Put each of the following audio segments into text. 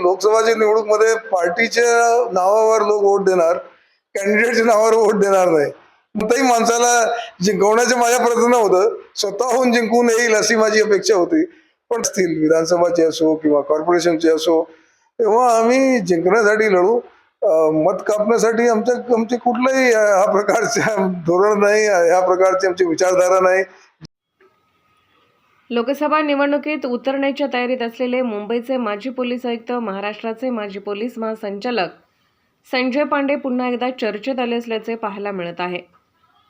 लोकसभाच्या निवडणुकीमध्ये पार्टीच्या नावावर लोक वोट देणार, कॅन्डिडेटच्या नावावर वोट देणार नाही. कोणत्याही माणसाला जिंकवण्याचं माझ्या प्रयत्न होतं, स्वतःहून जिंकून येईल अशी माझी अपेक्षा होती. पण असतील विधानसभाचे असो किंवा कॉर्पोरेशनचे असो, तेव्हा आम्ही जिंकण्यासाठी लढू. मत कापण्यासाठी आमचे कुठलंही ह्या प्रकारचे धोरण नाही, ह्या प्रकारची आमची विचारधारा नाही. लोकसभा निवडणुकीत उतरण्याच्या तयारीत असलेले मुंबईचे माजी पोलीस आयुक्त, महाराष्ट्राचे माजी पोलीस महासंचालक संजय पांडे पुन्हा एकदा चर्चेत आले असल्याचे पाहायला मिळत आहे.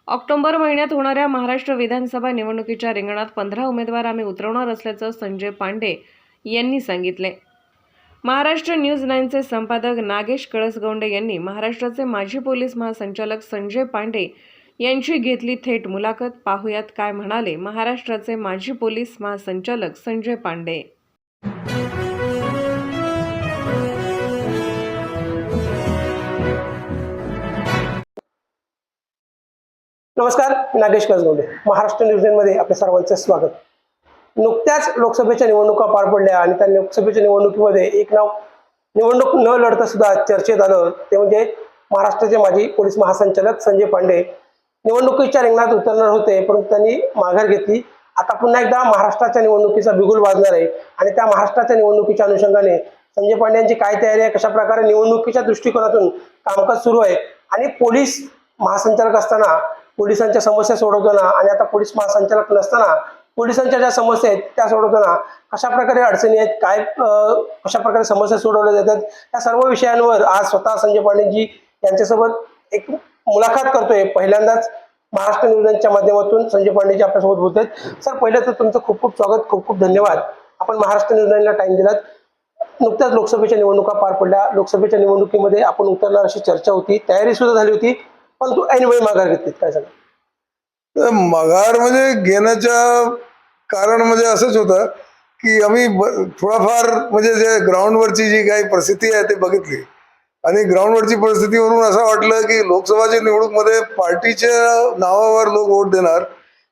ऑक्टोबर महिन्यात होणाऱ्या महाराष्ट्र विधानसभा निवडणुकीच्या रिंगणात 15 उमेदवार आम्ही उतरवणार असल्याचं संजय पांडे यांनी सांगितले. महाराष्ट्र न्यूज 9चे संपादक नागेश कळसगौंडे यांनी महाराष्ट्राचे माजी पोलीस महासंचालक संजय पांडे यांची घेतली थेट मुलाखत. पाहुयात काय म्हणाले महाराष्ट्राचे माजी पोलीस महासंचालक संजय पांडे. नमस्कार, मी नागेश कळसगौंडे. महाराष्ट्र न्यूज 9 मध्ये आपल्या सर्वांचे स्वागत. नुकत्याच लोकसभेच्या निवडणुका पार पडल्या आणि त्या लोकसभेच्या निवडणुकीमध्ये एक नाव निवडणूक न लढता सुद्धा चर्चेत आलं, ते म्हणजे महाराष्ट्राचे माजी पोलीस महासंचालक संजय पांडे निवडणुकीच्या रिंगणात उतरणार होते, परंतु त्यांनी माघार घेतली. आता पुन्हा एकदा महाराष्ट्राच्या निवडणुकीचा बिगुल वाजणार आहे आणि त्या महाराष्ट्राच्या निवडणुकीच्या अनुषंगाने संजय पांडे यांची काय तयारी आहे, कशा प्रकारे निवडणुकीच्या दृष्टिकोनातून कामकाज सुरू आहे आणि पोलीस महासंचालक असताना पोलिसांच्या समस्या सोडवताना आणि आता पोलीस महासंचालक नसताना पोलिसांच्या ज्या समस्या आहेत त्या सोडवताना कशा प्रकारे अडचणी आहेत, काय कशा प्रकारे समस्या सोडवल्या जातात, या सर्व विषयांवर आज स्वतः संजय पांडेजी यांच्यासोबत एक मुलाखत करतोय. पहिल्यांदाच महाराष्ट्र न्यूजच्या माध्यमातून संजय पांडेजी आपल्यासोबत बोलत आहेत. सर, पहिलं तर तुमचं खूप खूप स्वागत, खूप खूप धन्यवाद. आपण महाराष्ट्र न्यूजला टाइम दिलात. नुकत्याच लोकसभेच्या निवडणुका पार पडल्या. लोकसभेच्या निवडणुकीमध्ये आपण उतरणार अशी चर्चा होती, तयारी सुद्धा झाली होती, पण तू ऐनवेळी माघार घेतलीत, काय सांगा? माघार म्हणजे घेण्याच्या कारण म्हणजे असंच होतं की आम्ही थोडाफार म्हणजे जे ग्राउंडवरची जी काही परिस्थिती आहे ते बघितली आणि ग्राउंडवरची परिस्थितीवरून असं वाटलं की लोकसभाच्या निवडणुकीमध्ये पार्टीच्या नावावर लोक वोट देणार,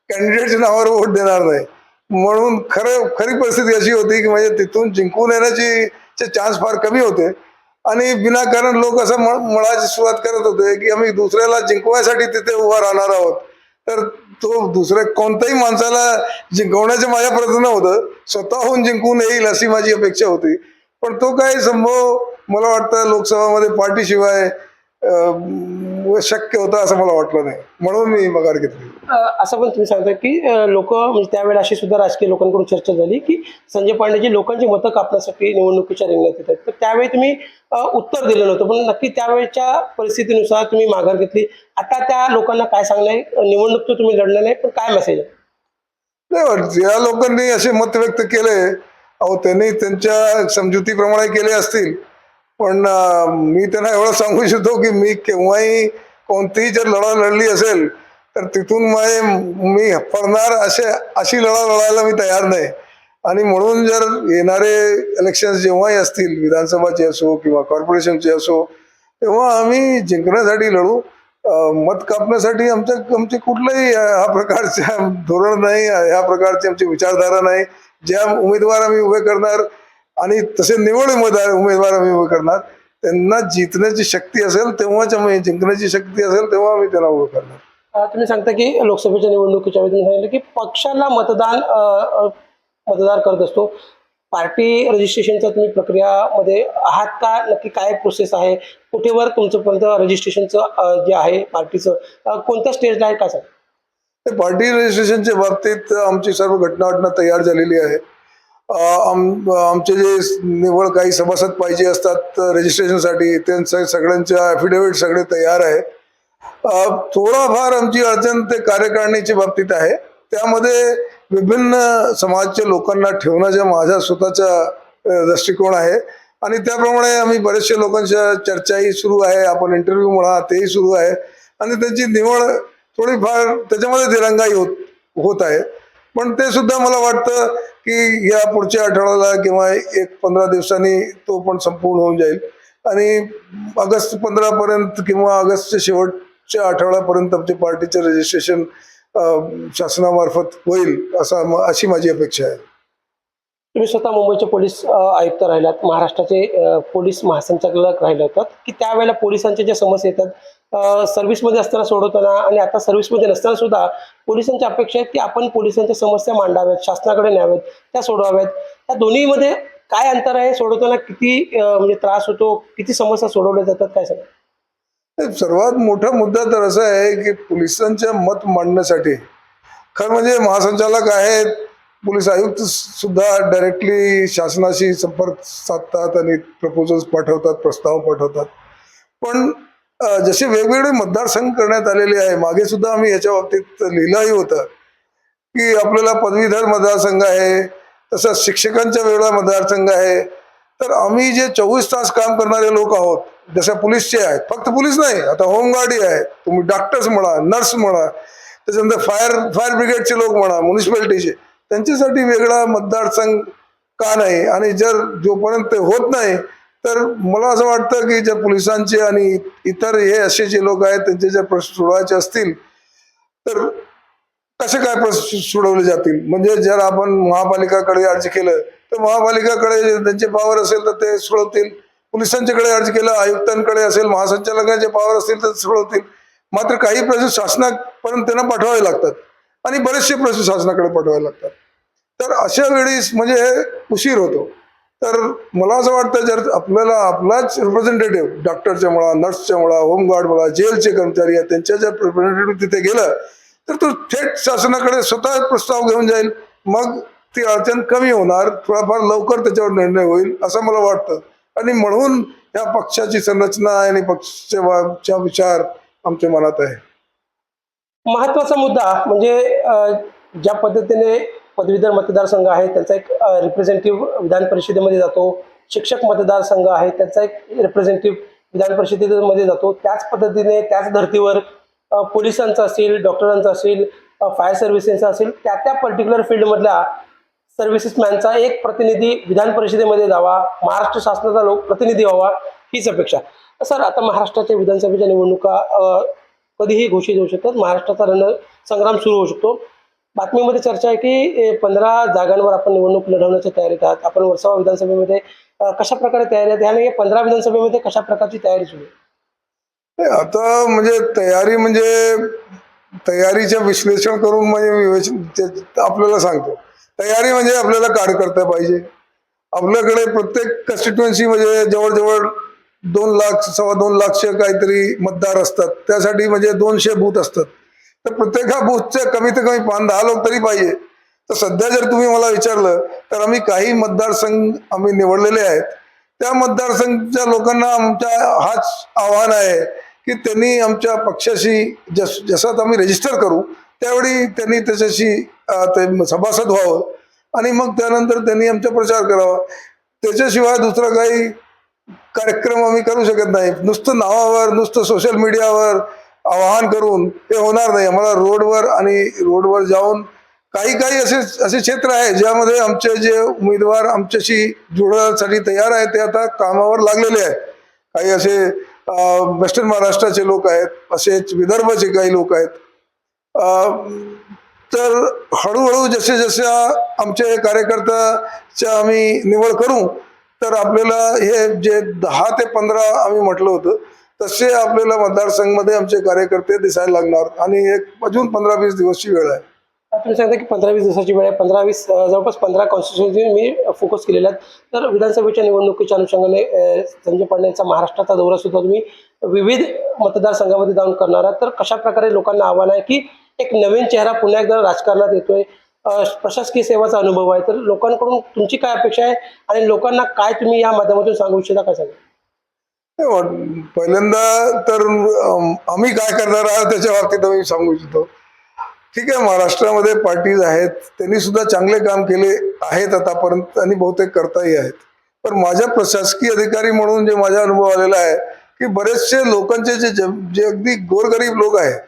कॅन्डिडेटच्या नावावर वोट देणार नाही. म्हणून खरी परिस्थिती अशी होती की म्हणजे तिथून जिंकून येण्याचे चान्स फार कमी होते आणि विनाकारण लोक असं म्हणायची सुरुवात करत होते की आम्ही दुसऱ्याला जिंकवायसाठी तिथे उभा राहणार आहोत. तर तो दुसऱ्या कोणत्याही माणसाला जिंकवण्याचं माझ्या प्रयत्न होतं, स्वतःहून जिंकून येईल अशी माझी अपेक्षा होती. पण तो काही संभव मला वाटतं लोकसभामध्ये पार्टीशिवाय शक्य होता असं मला वाटलं नाही, म्हणून मी माघार घेतली. असं पण तुम्ही सांगता की लोक म्हणजे त्यावेळेला अशी सुद्धा राजकीय लोकांकडून चर्चा झाली की संजय पांडेजी लोकांची मतं कापण्यासाठी निवडणुकीच्या रिंगणात येतात, तर त्यावेळी तुम्ही उत्तर दिलं नव्हतं, पण नक्की त्यावेळेच्या परिस्थितीनुसार तुम्ही माघार घेतली. आता त्या लोकांना काय सांगलंय? निवडणूक तर तुम्ही लढलं नाही, पण काय मेसेज आहे? नाही, ज्या लोकांनी असे मत व्यक्त केले, अहो त्यांनी त्यांच्या समजुतीप्रमाणे केले असतील, पण मी त्यांना एवढं सांगू इच्छितो की मी केव्हाही कोणतीही जर लढा लढली असेल तर तिथून मी पडणार अशी लढा लढायला मी तयार नाही. आणि म्हणून जर येणारे इलेक्शन्स जेव्हाही असतील, विधानसभाचे असो किंवा कॉर्पोरेशनचे असो, तेव्हा आम्ही जिंकण्यासाठी लढू. मत कापण्यासाठी आमचे कुठलंही ह्या प्रकारचे धोरण नाही, ह्या प्रकारची आमची विचारधारा नाही. ज्या उमेदवार आम्ही उभे करणार आणि तसे निवड उमेदवार आम्ही उभे करणार, त्यांना जिंकण्याची शक्ती असेल तेव्हाच आम्ही, जिंकण्याची शक्ती असेल तेव्हा आम्ही त्यांना उभे करणार. तुम्ही सांगता की लोकसभेच्या निवडणुकीच्या वेळी तुम्ही सांगितलं की पक्षाला मतदार करत असतो. पार्टी रजिस्ट्रेशनच्या तुम्ही प्रक्रियामध्ये आहात का? नक्की काय प्रोसेस आहे? कुठेवर तुमचंपर्यंत रजिस्ट्रेशनचं जे आहे पार्टीचं कोणत्या स्टेजला आहे, काय सांग? पार्टी रजिस्ट्रेशनच्या बाबतीत आमची सर्व घटना तयार झालेली आहे. आमचे जे निवड काही सभासद पाहिजे असतात रजिस्ट्रेशनसाठी, त्यांचं सगळ्यांच्या ॲफिडेव्हिट सगळे तयार आहे. थोडाफार आमची अडचण ते कार्यकारिणीच्या बाबतीत आहे. त्यामध्ये विभिन्न समाजाच्या लोकांना ठेवण्याचा माझा स्वतःचा दृष्टिकोन आहे आणि त्याप्रमाणे आम्ही बरेचशा लोकांच्या चर्चाही सुरू आहे, आपण इंटरव्ह्यू म्हणा तेही सुरू आहे आणि त्यांची निवड थोडीफार त्याच्यामध्ये दिरंगाई होत आहे. पण ते सुद्धा मला वाटतं की या पुढच्या आठवड्याला किंवा 15 दिवसांनी तो पण संपूर्ण होऊन जाईल आणि ऑगस्ट 15 पर्यंत किंवा ऑगस्टच्या शेवटच्या आठवड्यापर्यंत आमच्या पार्टीचं रजिस्ट्रेशन शासनामार्फत होईल अशी माझी अपेक्षा आहे. तुम्ही स्वतः मुंबईचे पोलीस आयुक्त राहिलात, महाराष्ट्राचे पोलीस महासंचालक राहिले होतात, की त्यावेळेला पोलिसांच्या ज्या समस्या येतात सर्व्हिसमध्ये असताना सोडवताना आणि आता सर्व्हिसमध्ये नसताना सुद्धा पोलिसांच्या अपेक्षा आहेत की आपण पोलिसांच्या समस्या मांडाव्यात, शासनाकडे न्याव्यात, त्या सोडवाव्यात. त्या दोन्हीमध्ये काय अंतर आहे? सोडवताना किती म्हणजे त्रास होतो, किती समस्या सोडवल्या जातात, काय सांगा? सर्वात मोठा मुद्दा तर असा आहे की पोलिसांच्या मत मांडण्यासाठी खरं म्हणजे महासंचालक आहेत, पोलीस आयुक्त सुद्धा डायरेक्टली शासनाशी संपर्क साधतात आणि प्रपोजल्स पाठवतात, प्रस्ताव पाठवतात. पण जसे वेगवेगळे मतदारसंघ करण्यात आलेले आहे, मागे सुद्धा आम्ही याच्या बाबतीत लिहिलंही होतं की आपल्याला पदवीधर मतदारसंघ आहे, तसंच शिक्षकांच्या वेगळा मतदारसंघ आहे. तर आम्ही जे 24 तास काम करणारे लोक आहोत, जसं पोलीसचे आहेत, फक्त पोलीस नाही, आता होमगार्डही आहे, तुम्ही डॉक्टर्स म्हणा, नर्स म्हणा, त्याच्यानंतर फायर ब्रिगेडचे लोक म्हणा, म्युन्सिपॅलिटीचे, त्यांच्यासाठी वेगळा मतदारसंघ का नाही? आणि जर जोपर्यंत ते होत नाही तर मला असं वाटतं की जर पोलिसांचे आणि इतर हे असे जे लोक आहेत त्यांचे जर प्रश्न सोडवायचे असतील तर कसे काय प्रश्न सोडवले जातील? म्हणजे जर आपण महापालिकाकडे अर्ज केलं तर महापालिकाकडे त्यांचे पॉवर असेल तर ते सोडवतील, पोलिसांच्याकडे अर्ज केला, आयुक्तांकडे असेल, महासंचालकांचे पॉवर असतील तर सोडवतील. मात्र काही प्रश्न शासनापर्यंत त्यांना पाठवावे लागतात आणि बरेचसे प्रश्न शासनाकडे पाठवावे लागतात. तर अशा वेळी म्हणजे हे उशीर होतो. तर मला असं वाटतं जर आपल्याला आपलाच रिप्रेझेंटेटिव्ह डॉक्टरच्या म्हणा, नर्सच्या म्हणा, होमगार्ड म्हणा, जेलचे कर्मचारी आहेत, त्यांच्या जर रिप्रेझेंटेटिव्ह तिथे गेलं तर तो थेट शासनाकडे स्वतः प्रस्ताव घेऊन जाईल. मग ती अडचण कमी होणार, थोडाफार लवकर त्याच्यावर निर्णय होईल असं मला वाटतं. आणि म्हणून या पक्षाची संरचना आणि पक्षाचा विचार आमच्या मनात आहे. महत्वाचा मुद्दा म्हणजे ज्या पद्धतीने पदवीधर मतदारसंघ आहे त्यांचा एक रिप्रेझेंटेटिव्ह विधान परिषदेमध्ये जातो, शिक्षक मतदारसंघ आहे त्यांचा एक रिप्रेझेंटेटिव्ह विधान परिषदेमध्ये जातो. त्याच पद्धतीने त्याच धर्तीवर पोलिसांचा असेल, डॉक्टरांचा असेल, फायर सर्व्हिसेसचा असेल, त्या त्या पर्टिक्युलर फील्डमधल्या सर्व्हिसेसमॅनचा एक प्रतिनिधी विधान परिषदेमध्ये जावा, महाराष्ट्र शासनाचा प्रतिनिधी व्हावा, हीच अपेक्षा. सर, आता महाराष्ट्राच्या विधानसभेच्या निवडणुका कधीही घोषित होऊ शकतात, महाराष्ट्राचा रणसंग्राम सुरू होऊ शकतो. बातमीमध्ये चर्चा आहे की 15 जागांवर आपण निवडणूक लढवण्याच्या तयारीत आहात. आपण वर्सोवा विधानसभेमध्ये कशा प्रकारे तयारी आहे आणि या 15 विधानसभेमध्ये कशा प्रकारची तयारी सुरू आहे? आता म्हणजे तयारीचं विश्लेषण करून म्हणजे आपल्याला सांगतो. तयारी म्हणजे आपल्याला कार्यकर्ता पाहिजे. आपल्याकडे प्रत्येक कॉन्स्टिट्युएन्सी म्हणजे जवळजवळ 2 लाख 2.25 लाखचे काहीतरी मतदार असतात. त्यासाठी म्हणजे 200 बूथ असतात. तर प्रत्येक बूथचे कमीत कमी 5-10 लोक तरी पाहिजे. तर सध्या जर तुम्ही मला विचारलं तर आम्ही काही मतदारसंघ आम्ही निवडलेले आहेत. त्या मतदारसंघच्या लोकांना आमच्या हाच आव्हान आहे की त्यांनी आमच्या पक्षाशी जसं आम्ही रजिस्टर करू त्यावेळी त्यांनी त्याच्याशी ते सभासद व्हावं आणि मग त्यानंतर त्यांनी आमचा प्रचार करावा. त्याच्याशिवाय दुसरा काही कार्यक्रम आम्ही करू शकत नाही. नुसतं नावावर, नुसतं सोशल मीडियावर आवाहन करून ते होणार नाही. आम्हाला रोडवर जाऊन काही असे क्षेत्र आहे ज्यामध्ये आमचे जे उमेदवार आमच्याशी जुळण्यासाठी तयार आहेत ते आता कामावर लागलेले आहेत. काही असे वेस्टर्न महाराष्ट्राचे लोक आहेत, असेच विदर्भाचे काही लोक आहेत. तर हळूहळू जसे आमचे कार्यकर्त्याच्या आम्ही निवड करू तर आपल्याला हे जे 10 ते 15 आम्ही म्हटलं होतं तसे आपल्याला मतदारसंघमध्ये आमचे कार्यकर्ते दिसायला लागणार आणि एक अजून 15-20 दिवसची वेळ आहे. तुम्ही सांगता की 15-20 दिवसाची वेळ आहे. 15-20 जवळपास 15 कॉन्स्टिट्युएन्सी मी फोकस केलेले आहेत. तर विधानसभेच्या निवडणुकीच्या अनुषंगाने संजय पांडे यांचा महाराष्ट्राचा दौरा सुद्धा तुम्ही विविध मतदारसंघामध्ये जाऊन करणार आहात. तर कशा प्रकारे लोकांना आव्हान आहे की एक नवीन चेहरा पुन्हा एकदा राजकारणात येतोय, प्रशासकीय सेवाचा अनुभव आहे, तर लोकांकडून तुमची काय अपेक्षा आहे आणि लोकांना काय तुम्ही या माध्यमातून सांगू इच्छिता, काय सांगा? पहिल्यांदा तर आम्ही काय करणार आहोत त्याच्या बाबतीत आम्ही सांगू इच्छितो. ठीक आहे, महाराष्ट्रामध्ये पार्टीज आहेत, त्यांनी सुद्धा चांगले काम केले आहेत आतापर्यंत आणि बहुतेक करताही आहेत. पण माझ्या प्रशासकीय अधिकारी म्हणून जे माझा अनुभव आलेला आहे की बरेचसे लोकांचे जे अगदी गोरगरीब लोक आहेत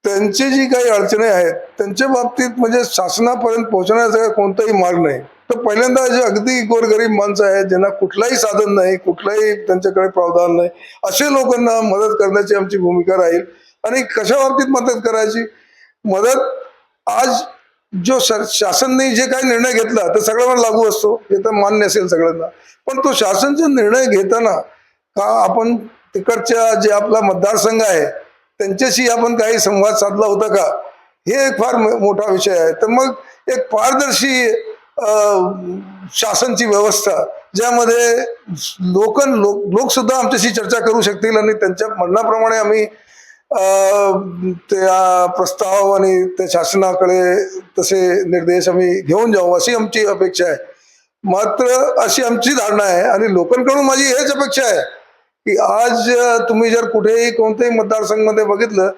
त्यांची जी काही अडचणी आहेत त्यांच्या बाबतीत म्हणजे शासनापर्यंत पोहोचण्याचा कोणताही मार्ग नाही. तर पहिल्यांदा जे अगदी गोरगरीब माणसं आहेत ज्यांना कुठलाही साधन नाही, कुठलाही त्यांच्याकडे प्रावधान नाही, असे लोकांना मदत करण्याची आमची भूमिका राहील. आणि कशा बाबतीत मदत करायची? मदत आज शासनने जे काही निर्णय घेतला तो सगळ्यांना लागू असतो, हे तर मान्य असेल सगळ्यांना. पण तो शासनचा निर्णय घेताना का आपण तिकडच्या जे आपला मतदारसंघ आहे त्यांच्याशी आपण काही संवाद साधला होता का, हे एक फार मोठा विषय आहे. तर मग एक पारदर्शी शासनची व्यवस्था ज्यामध्ये लोक सुद्धा आमच्याशी चर्चा करू शकतील आणि त्यांच्या म्हणण्याप्रमाणे आम्ही त्या प्रस्ताव आणि त्या शासनाकडे तसे निर्देश आम्ही घेऊन जाऊ अशी आमची अपेक्षा आहे. मात्र अशी आमची धारणा आहे आणि लोकांकडून माझी हेच अपेक्षा आहे की आज तुम्ही जर कुठेही कोणत्याही मतदारसंघामध्ये बघितलं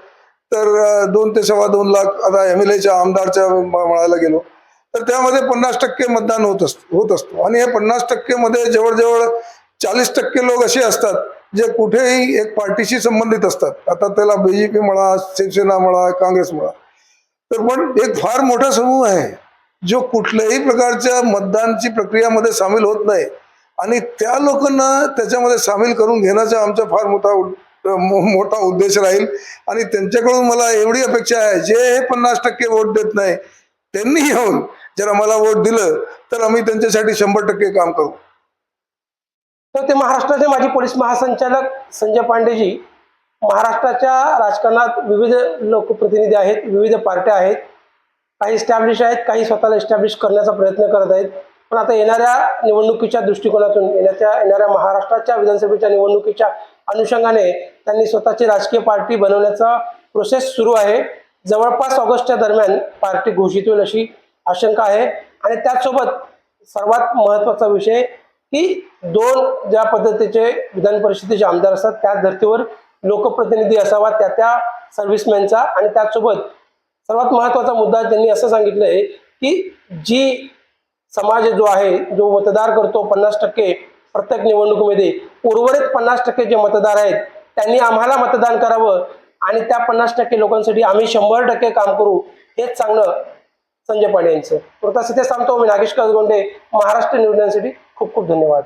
तर 2 ते 2.25 लाख आता MLAच्या आमदारच्या म्हणायला गेलो तर त्यामध्ये 50% मतदान होत असतो आणि हे 50% मध्ये जवळजवळ 40% लोक असे असतात जे कुठेही एक पार्टीशी संबंधित असतात. आता त्याला BJP म्हणा, शिवसेना म्हणा, काँग्रेस म्हणा. तर पण एक फार मोठा समूह आहे जो कुठल्याही प्रकारच्या मतदानची प्रक्रियामध्ये सामील होत नाही आणि त्या लोकांना त्याच्यामध्ये सामील करून घेण्याचा आमचा फार मोठा उद्देश राहील. आणि त्यांच्याकडून मला एवढी अपेक्षा आहे जे हे 50% वोट देत नाही त्यांनी येऊन जर आम्हाला वोट दिलं तर आम्ही त्यांच्यासाठी 100% काम करू. तर ते महाराष्ट्राचे माजी पोलीस महासंचालक संजय पांडेजी. महाराष्ट्राच्या राजकारणात विविध लोकप्रतिनिधी आहेत, विविध पार्ट्या आहेत, काही इस्टॅब्लिश आहेत, काही स्वतःला इस्टॅब्लिश करण्याचा प्रयत्न करत आहेत. पण आता येणाऱ्या निवडणुकीच्या दृष्टिकोनातून येणाऱ्या महाराष्ट्राच्या विधानसभेच्या निवडणुकीच्या अनुषंगाने त्यांनी स्वतःची राजकीय पार्टी बनवण्याचा प्रोसेस सुरू आहे. जवळपास ऑगस्टच्या दरम्यान पार्टी घोषित होईल अशी आशंका आहे. आणि त्याचसोबत सर्वात महत्त्वाचा विषय की 2 ज्या पद्धतीचे विधान परिषदेचे आमदार असतात त्याच धर्तीवर लोकप्रतिनिधी असावा त्या सर्व्हिसमॅनचा. आणि त्याचसोबत सर्वात महत्त्वाचा मुद्दा त्यांनी असं सांगितलं आहे की जी समाज जो आहे जो मतदार करतो 50% प्रत्येक निवडणुकीमध्ये, उर्वरित 50% जे मतदार आहेत त्यांनी आम्हाला मतदान करावं आणि त्या 50% लोकांसाठी आम्ही 100% काम करू, हेच सांगणं संजय पांडे यांचं. तुर्तास इथे थांबतो. मी नागेश कसगोंडे, महाराष्ट्र न्यूज साठी खूप खूप धन्यवाद.